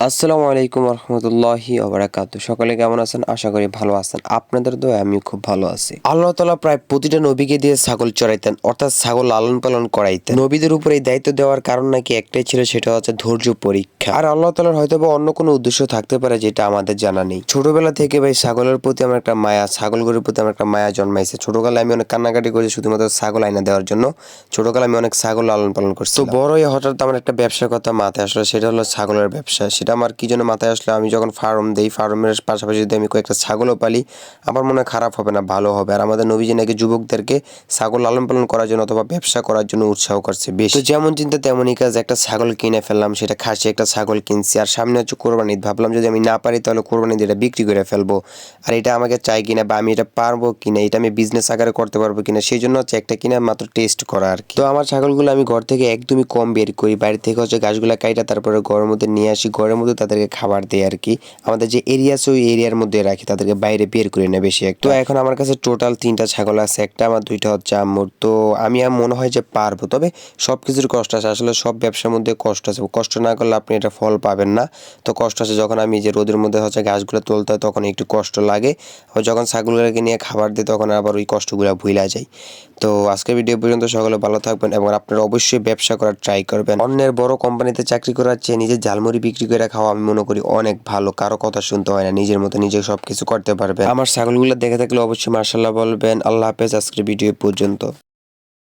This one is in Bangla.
আসসালামু আলাইকুম রহমতুল্লাহি ওবারাকাতু। সকলে কেমন আছেন? আশা করি ভালো আছেন। আপনাদের দোয়ায় আমি খুব ভালো আছি। আল্লাহ তাআলা প্রায় প্রতিটা নবীকে দিয়ে ছাগল চড়াইতেন, অর্থাৎ ছাগল লালন পালন করাইতেন। নবীদের উপর এই দায়িত্ব দেওয়ার কারণ নাকি একটাই ছিল, সেটা হচ্ছে ধৈর্য পরীক্ষা। আর আল্লাহ তাআলার হয়তোবা অন্য কোনো উদ্দেশ্য থাকতে পারে যেটা আমাদের জানা নেই। ছোটবেলা থেকে ভাই ছাগলের প্রতি আমার একটা মায়া, ছাগল গরুর প্রতি আমার একটা মায়া জন্মাইছে। ছোটবেলায় আমি অনেক কান্নাকাটি করেছি শুধুমাত্র ছাগল আইনা দেওয়ার জন্য। ছোটবেলায় আমি অনেক ছাগল লালন পালন করছি। তো বড় হয়ে হঠাৎ আমার একটা ব্যবসার কথা মাথায় আসলো, সেটা হলো ছাগলের ব্যবসা। সেটা আমার কি জন্য মাথায় আসলে, আমি যখন ফার্ম দেই, ফার্মের পাশাপাশি যদি আমি কয়েকটা ছাগলও পালি, আমার মনে হয় খারাপ হবে না, ভালো হবে। আর আমাদের নবীজি নাকি যুবকদেরকে ছাগল লালন পালন করার জন্য অথবা ব্যবসা করার জন্য উৎসাহ করছে বেশ। তো যেমন চিন্তা তেমনই কাজ, একটা ছাগল কিনে ফেললাম, সেটা খাসি একটা ছাগল কিনছি। আর সামনে হচ্ছে কোরবানি ঈদ, ভাবলাম যদি আমি না পারি তাহলে কোরবানি ঈদ এটা বিক্রি করে ফেলবো। আর এটা আমাকে চাই কিনা বা আমি এটা পারবো কিনা, এটা আমি বিজনেস আকারে করতে পারবো কিনা, সেই জন্য হচ্ছে একটা কিনা মাত্র টেস্ট করা আর কি। তো আমার ছাগলগুলো আমি ঘর থেকে একদমই কম বের করি, বাইরে থেকে হচ্ছে গাছগুলা কাইটা তারপরে ঘরের মধ্যে নিয়ে আসি, ঘরের মধ্যে তাদেরকে খাবার দেই আর কি। আমাদের যে এরিয়া আছে ওই এরিয়ার মধ্যে রাখি, তাদেরকে বাইরে বের করি না বেশি একটা। তো এখন আমার কাছে টোটাল 3টা ছাগল আছে, একটা আমার, 2টা হচ্ছে আম্মুর। তো আমি মনে হয় যে পারবো, তবে সব কিছুর কষ্ট আছে, আসলে সব ব্যবসার মধ্যে কষ্ট আছে, কষ্ট না করলে আপনি এটা ফল পাবেন না। তো কষ্ট আছে, যখন আমি যে রোদের মধ্যে হচ্ছে গাছগুলো তুলতে হয় তখন একটু কষ্ট লাগে, আর যখন ছাগলগুলোকে নিয়ে খাবার দিই তখন আবার ওই কষ্টগুলো ভুলা যায়। তো আজকের ভিডিও পর্যন্ত সকলে ভালো থাকবেন এবং আপনারা অবশ্যই ব্যবসা করার ট্রাই করবেন। অন্যের বড় কোম্পানিতে চাকরি করার চেয়ে নিজের ঝালমুড়ি বিক্রি করে খাওয়া আমি মনে করি অনেক ভালো। কারো কথা শুনতে হয় না, নিজের মতো নিজে সবকিছু করতে পারবেন। আমার ছাগলগুলো দেখে থাকলে অবশ্যই মাশাআল্লাহ বলবেন। আল্লাহ হাফেজ, আজকের ভিডিও পর্যন্ত।